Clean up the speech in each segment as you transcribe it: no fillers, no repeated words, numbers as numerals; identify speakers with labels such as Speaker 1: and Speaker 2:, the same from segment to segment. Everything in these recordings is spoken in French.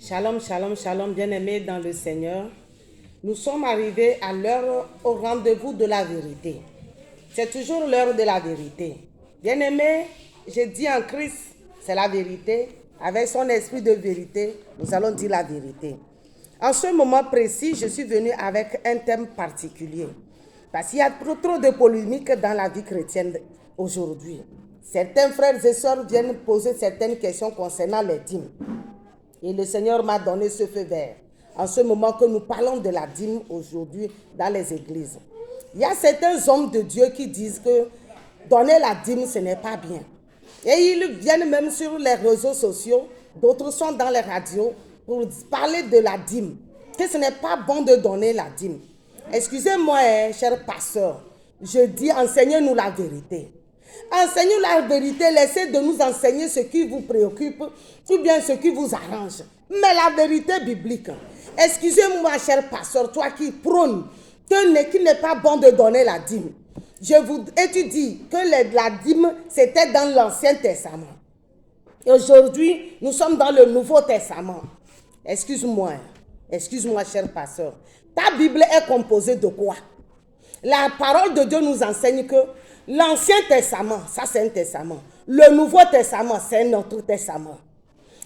Speaker 1: Shalom, shalom, shalom, bien-aimés dans le Seigneur. Nous sommes arrivés à l'heure au rendez-vous de la vérité. C'est toujours l'heure de la vérité. Bien-aimés, je dis en Christ, c'est la vérité. Avec son esprit de vérité, nous allons dire la vérité. En ce moment précis, je suis venu avec un thème particulier. Parce qu'il y a trop de polémiques dans la vie chrétienne aujourd'hui. Certains frères et sœurs viennent poser certaines questions concernant les dîmes. Et le Seigneur m'a donné ce feu vert. En ce moment que nous parlons de la dîme aujourd'hui dans les églises. Il y a certains hommes de Dieu qui disent que donner la dîme, ce n'est pas bien. Et ils viennent même sur les réseaux sociaux, d'autres sont dans les radios pour parler de la dîme. Que ce n'est pas bon de donner la dîme. Excusez-moi, cher pasteur, je dis enseignez-nous la vérité. Enseignez-nous la vérité, laissez de nous enseigner ce qui vous préoccupe ou bien ce qui vous arrange. Mais la vérité biblique, excusez-moi, cher pasteur, toi qui prônes qu'il n'est pas bon de donner la dîme. Et tu dis que la dîme, c'était dans l'Ancien Testament. Et aujourd'hui, nous sommes dans le Nouveau Testament. Excuse-moi, cher pasteur. Ta Bible est composée de quoi? La parole de Dieu nous enseigne que l'Ancien Testament, ça c'est un testament. Le Nouveau Testament, c'est un autre testament.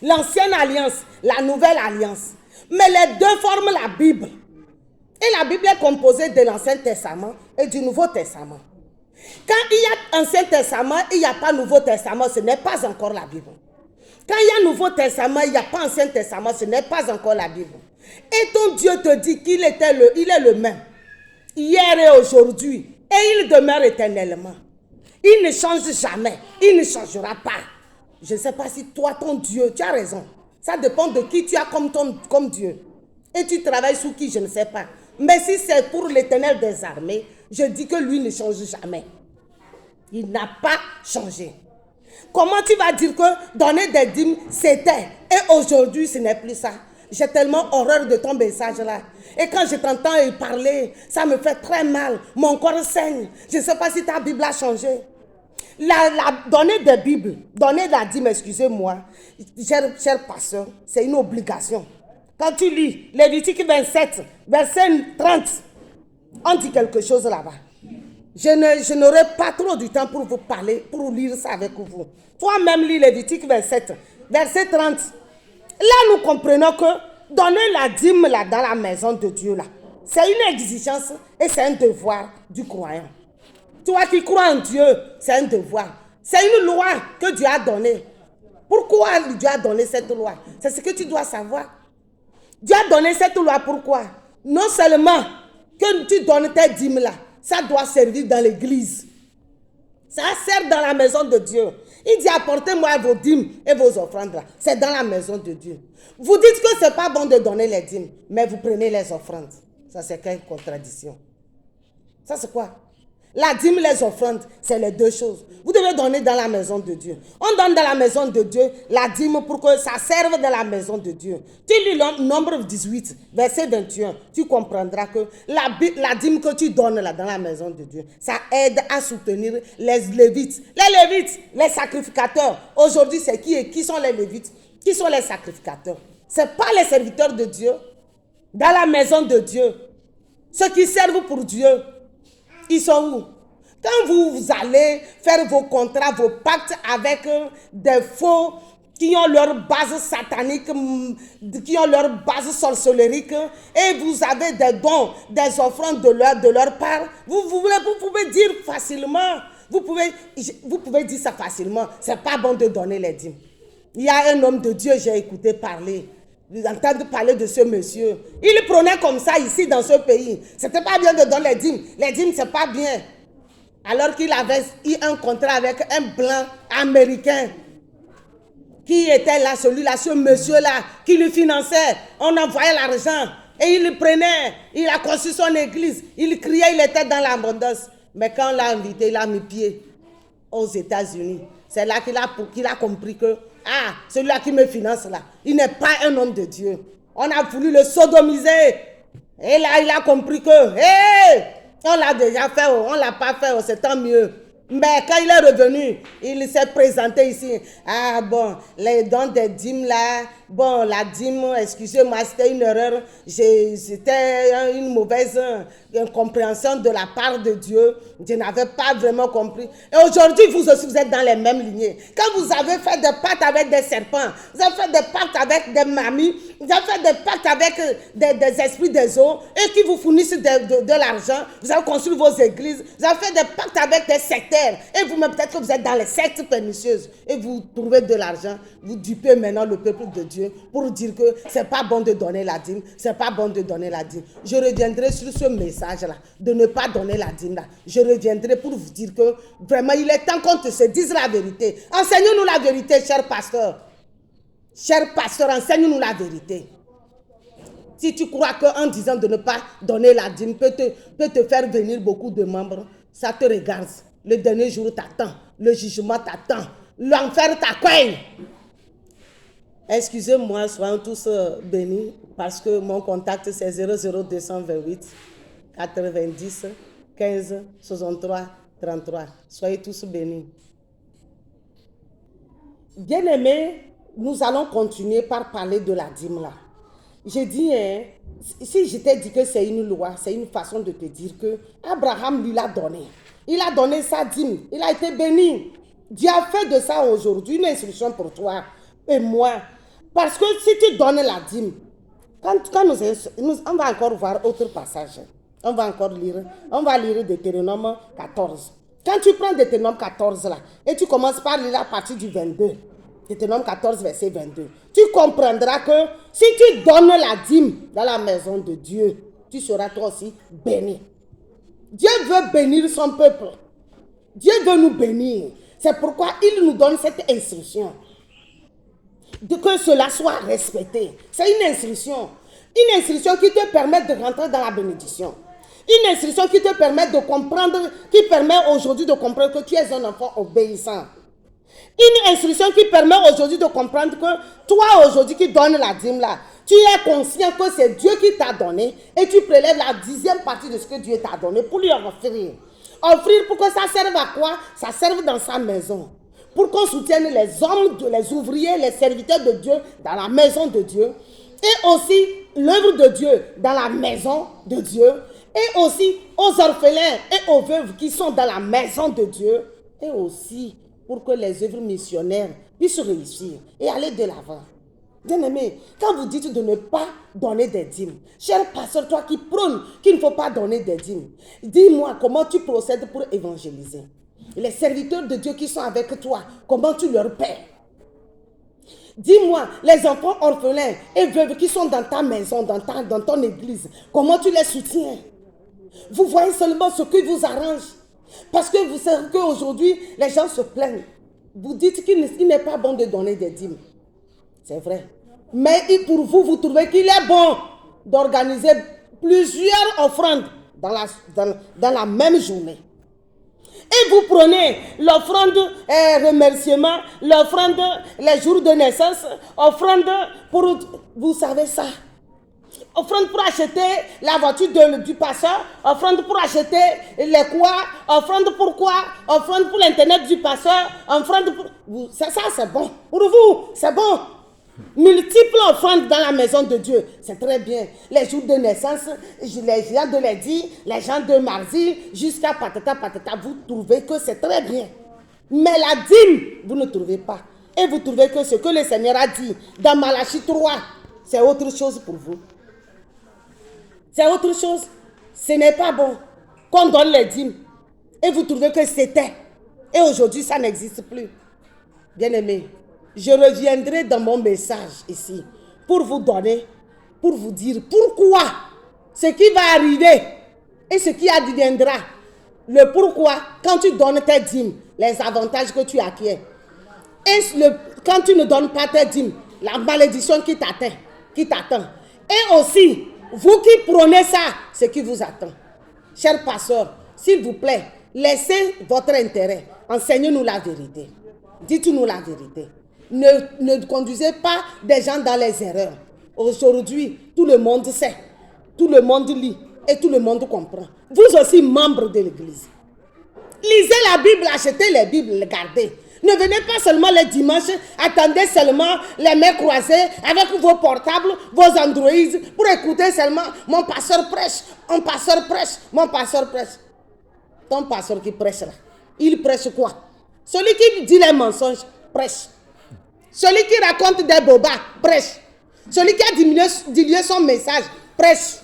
Speaker 1: L'Ancienne Alliance, la Nouvelle Alliance. Mais les deux forment la Bible. Et la Bible est composée de l'Ancien Testament et du Nouveau Testament. Quand il y a Ancien Testament, il n'y a pas Nouveau Testament, ce n'est pas encore la Bible. Quand il y a Nouveau Testament, il n'y a pas Ancien Testament, ce n'est pas encore la Bible. Et ton Dieu te dit qu'il est le même, hier et aujourd'hui, et il demeure éternellement. Il ne change jamais, il ne changera pas. Je ne sais pas si toi, ton Dieu, tu as raison. Ça dépend de qui tu as comme Dieu. Et tu travailles sous qui, je ne sais pas. Mais si c'est pour l'Éternel des armées, je dis que lui ne change jamais. Il n'a pas changé. Comment tu vas dire que donner des dîmes, c'était, et aujourd'hui, ce n'est plus ça? J'ai tellement horreur de ton message là. Et quand je t'entends parler, ça me fait très mal. Mon corps saigne. Je ne sais pas si ta Bible a changé. Donner des Bibles, donner la dîme, excusez-moi, cher pasteur, c'est une obligation. Quand tu lis Lévitique 27, verset 30, on dit quelque chose là-bas. Je n'aurai pas trop du temps pour vous parler, pour lire ça avec vous. Toi-même lis Lévitique 27, verset 30. Là, nous comprenons que donner la dîme là, dans la maison de Dieu, là, c'est une exigence et c'est un devoir du croyant. Toi qui crois en Dieu, c'est un devoir. C'est une loi que Dieu a donnée. Pourquoi Dieu a donné cette loi? C'est ce que tu dois savoir. Dieu a donné cette loi pourquoi? Non seulement que tu donnes tes dîmes là, ça doit servir dans l'église. Ça sert dans la maison de Dieu. Il dit apportez-moi vos dîmes et vos offrandes là. C'est dans la maison de Dieu. Vous dites que ce n'est pas bon de donner les dîmes, mais vous prenez les offrandes. Ça c'est quelle contradiction? Ça c'est quoi? La dîme, les offrandes, c'est les deux choses. Vous devez donner dans la maison de Dieu. On donne dans la maison de Dieu la dîme pour que ça serve dans la maison de Dieu. Tu lis Nombre 18, verset 21, tu comprendras que la dîme que tu donnes là dans la maison de Dieu, ça aide à soutenir les Lévites. Les Lévites, les sacrificateurs. Aujourd'hui, c'est qui sont les Lévites? Qui sont les sacrificateurs? Ce n'est pas les serviteurs de Dieu. Dans la maison de Dieu, ceux qui servent pour Dieu, ils sont où? Quand vous allez faire vos contrats, vos pactes avec des faux qui ont leur base satanique, qui ont leur base sorcellerie, et vous avez des dons, des offrandes de leur part, vous pouvez dire facilement, vous pouvez dire ça facilement, c'est pas bon de donner les dîmes. Il y a un homme de Dieu, j'ai écouté parler. D'entendre parler de ce monsieur. Il prenait comme ça ici dans ce pays. C'était pas bien de donner les dîmes. Les dîmes, c'est pas bien. Alors qu'il avait eu un contrat avec un blanc américain qui était là, celui-là, ce monsieur-là, qui lui finançait. On envoyait l'argent et il le prenait. Il a construit son église. Il criait, il était dans l'abondance. Mais quand on l'a invité, il a mis pied aux États-Unis. C'est là qu'il a compris que celui-là qui me finance là, il n'est pas un homme de Dieu. On a voulu le sodomiser. Et là, il a compris que, on l'a déjà fait, on ne l'a pas fait, c'est tant mieux. Mais quand il est revenu, il s'est présenté ici. Ah bon, les dons des dîmes là, bon, la dîme, excusez-moi, c'était une erreur, c'était une mauvaise compréhension de la part de Dieu. Je n'avais pas vraiment compris. Et aujourd'hui, vous aussi, vous êtes dans les mêmes lignées. Quand vous avez fait des pactes avec des serpents, vous avez fait des pactes avec des mamies, vous avez fait des pactes avec des esprits des eaux, et qui vous fournissent de l'argent, vous avez construit vos églises, vous avez fait des pactes avec des sectaires, et vous-même peut-être que vous êtes dans les sectes pernicieuses, et vous trouvez de l'argent, vous dupez maintenant le peuple de Dieu pour dire que c'est pas bon de donner la dîme, c'est pas bon de donner la dîme. Je reviendrai sur ce message-là, de ne pas donner la dîme-là. Je reviendrai pour vous dire que vraiment il est temps qu'on se dise la vérité. Enseignez-nous la vérité, cher pasteur. Cher pasteur, enseigne-nous la vérité. Si tu crois qu'en disant de ne pas donner la dîme peut te faire venir beaucoup de membres, ça te regarde. Le dernier jour t'attend, le jugement t'attend, l'enfer t'accueille. Excusez-moi, soyons tous bénis parce que mon contact c'est 00228 90 15 63 33. Soyez tous bénis. Bien-aimés, nous allons continuer par parler de la dîme là. J'ai dit, si je t'ai dit que c'est une loi, c'est une façon de te dire que Abraham lui l'a donné. Il a donné sa dîme, il a été béni. Dieu a fait de ça aujourd'hui une instruction pour toi et moi. Parce que si tu donnes la dîme, quand on va encore voir autre passage. On va lire Deutéronome 14. Quand tu prends Deutéronome 14 là, et tu commences par lire à partir du 22, Deutéronome 14 verset 22, tu comprendras que si tu donnes la dîme dans la maison de Dieu, tu seras toi aussi béni. Dieu veut bénir son peuple. Dieu veut nous bénir. C'est pourquoi il nous donne cette instruction. De que cela soit respecté. C'est une instruction. Une instruction qui te permet de rentrer dans la bénédiction. Une instruction qui te permet de comprendre, qui permet aujourd'hui de comprendre que tu es un enfant obéissant. Une instruction qui permet aujourd'hui de comprendre que toi aujourd'hui qui donnes la dîme là, tu es conscient que c'est Dieu qui t'a donné et tu prélèves la 10e partie de ce que Dieu t'a donné pour lui offrir. Offrir pour que ça serve à quoi? Ça serve dans sa maison. Pour qu'on soutienne les hommes, les ouvriers, les serviteurs de Dieu dans la maison de Dieu. Et aussi l'œuvre de Dieu dans la maison de Dieu. Et aussi aux orphelins et aux veuves qui sont dans la maison de Dieu. Et aussi pour que les œuvres missionnaires puissent réussir et aller de l'avant. Bien-aimé, quand vous dites de ne pas donner des dîmes, cher pasteur, toi qui prônes qu'il ne faut pas donner des dîmes, dis-moi comment tu procèdes pour évangéliser. Les serviteurs de Dieu qui sont avec toi, comment tu leur paies? Dis-moi, les enfants orphelins et veuves qui sont dans ta maison, dans ton église, comment tu les soutiens? Vous voyez seulement ce qui vous arrange. Parce que vous savez qu'aujourd'hui, les gens se plaignent. Vous dites qu'il n'est pas bon de donner des dîmes. C'est vrai. Mais pour vous, vous trouvez qu'il est bon d'organiser plusieurs offrandes dans la même journée. Et vous prenez l'offrande remerciement, l'offrande les jours de naissance, offrande pour, vous savez ça, offrande pour acheter la voiture du pasteur, offrande pour acheter les quoi, offrande pour quoi, offrande pour l'internet du pasteur, offrande pour... Ça c'est bon. Pour vous, c'est bon. Multiples offrandes dans la maison de Dieu, c'est très bien. Les jours de naissance, les gens de lundi, les gens de mardi, jusqu'à patata, vous trouvez que c'est très bien. Mais la dîme, vous ne trouvez pas. Et vous trouvez que ce que le Seigneur a dit dans Malachie 3, c'est autre chose pour vous. C'est autre chose. Ce n'est pas bon qu'on donne les dîmes. Et vous trouvez que c'était. Et aujourd'hui, ça n'existe plus. Bien-aimés, je reviendrai dans mon message ici pour vous donner, pour vous dire pourquoi ce qui va arriver et ce qui adviendra. Le pourquoi, quand tu donnes tes dîmes, les avantages que tu acquiers. Et quand tu ne donnes pas tes dîmes, la malédiction qui t'attend. Et aussi, vous qui prenez ça, ce qui vous attend. Chers pasteurs, s'il vous plaît, laissez votre intérêt. Enseignez-nous la vérité. Dites-nous la vérité. Ne conduisez pas des gens dans les erreurs. Aujourd'hui, tout le monde sait, tout le monde lit et tout le monde comprend. Vous aussi, membres de l'église, lisez la Bible, achetez les Bibles, les gardez. Ne venez pas seulement les dimanches, attendez seulement les mains croisées avec vos portables, vos Android pour écouter seulement mon pasteur prêche, mon pasteur prêche, mon pasteur prêche. Ton pasteur qui prêche là, il prêche quoi? Celui qui dit les mensonges, prêche. Celui qui raconte des bobas, prêche. Celui qui a dilué son message, prêche.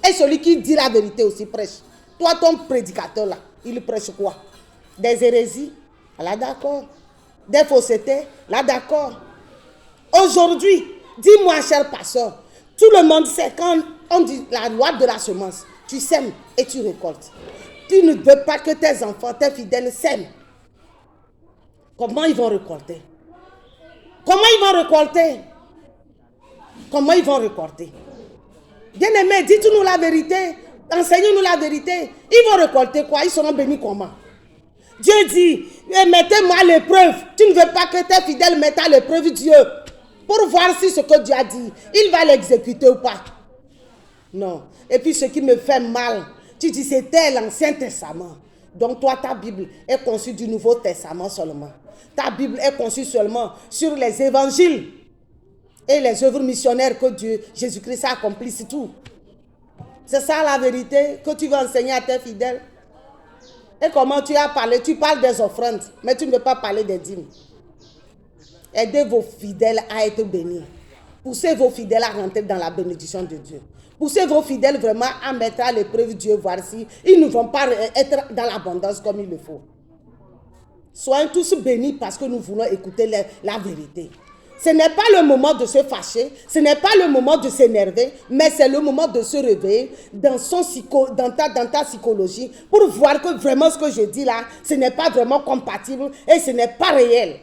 Speaker 1: Et celui qui dit la vérité aussi, prêche. Toi, ton prédicateur là, il prêche quoi? Des hérésies? Là, d'accord. Des faussetés? Là, d'accord. Aujourd'hui, dis-moi, cher pasteur, tout le monde sait quand on dit la loi de la semence, tu sèmes et tu récoltes. Tu ne veux pas que tes enfants, tes fidèles sèment. Comment ils vont récolter? Comment ils vont récolter? Comment ils vont récolter? Bien-aimés, dites-nous la vérité. Enseignez-nous la vérité. Ils vont récolter quoi? Ils seront bénis comment? Dieu dit, mettez-moi à l'épreuve. Tu ne veux pas que tes fidèles mettent à l'épreuve Dieu pour voir si ce que Dieu a dit, il va l'exécuter ou pas. Non. Et puis ce qui me fait mal, tu dis c'était l'Ancien Testament. Donc toi, ta Bible est conçue du Nouveau Testament seulement. Ta Bible est conçue seulement sur les évangiles et les œuvres missionnaires que Dieu, Jésus-Christ a accompli, c'est tout. C'est ça la vérité que tu vas enseigner à tes fidèles. Et comment tu as parlé? Tu parles des offrandes, mais tu ne veux pas parler des dîmes. Aidez vos fidèles à être bénis. Poussez vos fidèles à rentrer dans la bénédiction de Dieu. Poussez vos fidèles vraiment à mettre à l'épreuve Dieu, voir si ils ne vont pas être dans l'abondance comme il le faut. Soyons tous bénis parce que nous voulons écouter la vérité. Ce n'est pas le moment de se fâcher, ce n'est pas le moment de s'énerver, mais c'est le moment de se réveiller dans ta psychologie pour voir que vraiment ce que je dis là, ce n'est pas vraiment compatible et ce n'est pas réel.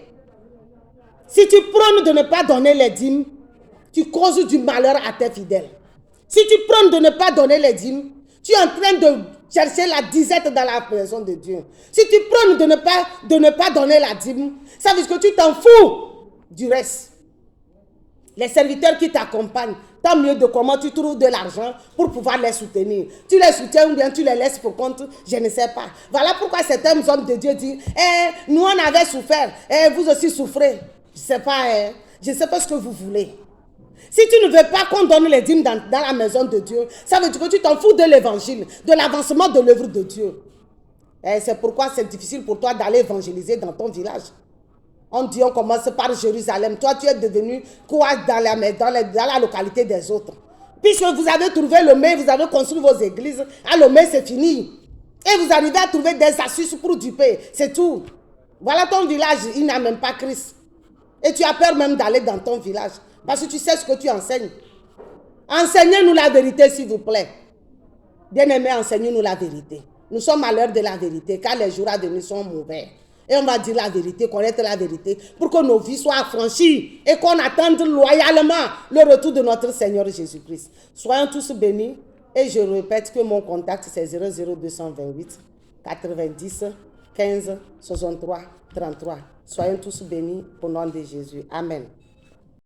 Speaker 1: Si tu prônes de ne pas donner les dîmes, tu causes du malheur à tes fidèles. Si tu prônes de ne pas donner les dîmes, tu es en train de chercher la disette dans la maison de Dieu. Si tu prônes de ne pas donner la dîme, ça veut dire que tu t'en fous du reste. Les serviteurs qui t'accompagnent, tant mieux de comment tu trouves de l'argent pour pouvoir les soutenir. Tu les soutiens ou bien tu les laisses pour compte, je ne sais pas. Voilà pourquoi certains hommes de Dieu disent, nous on avait souffert, vous aussi souffrez. Je ne sais pas ce que vous voulez. Si tu ne veux pas qu'on donne les dîmes dans la maison de Dieu, ça veut dire que tu t'en fous de l'évangile, de l'avancement de l'œuvre de Dieu. C'est pourquoi c'est difficile pour toi d'aller évangéliser dans ton village. On dit on commence par Jérusalem. Toi, tu es devenu quoi dans la localité des autres. Puisque vous avez trouvé Lomé, vous avez construit vos églises, à Lomé c'est fini. Et vous arrivez à trouver des astuces pour duper, c'est tout. Voilà ton village, il n'a même pas Christ. Et tu as peur même d'aller dans ton village. Parce que tu sais ce que tu enseignes. Enseignez-nous la vérité, s'il vous plaît. Bien-aimés, enseignez-nous la vérité. Nous sommes à l'heure de la vérité, car les jours à venir sont mauvais. Et on va dire la vérité, connaître la vérité, pour que nos vies soient affranchies et qu'on attende loyalement le retour de notre Seigneur Jésus-Christ. Soyons tous bénis. Et je répète que mon contact, c'est 00228 90 15 63 33. Soyons tous bénis au nom de Jésus. Amen.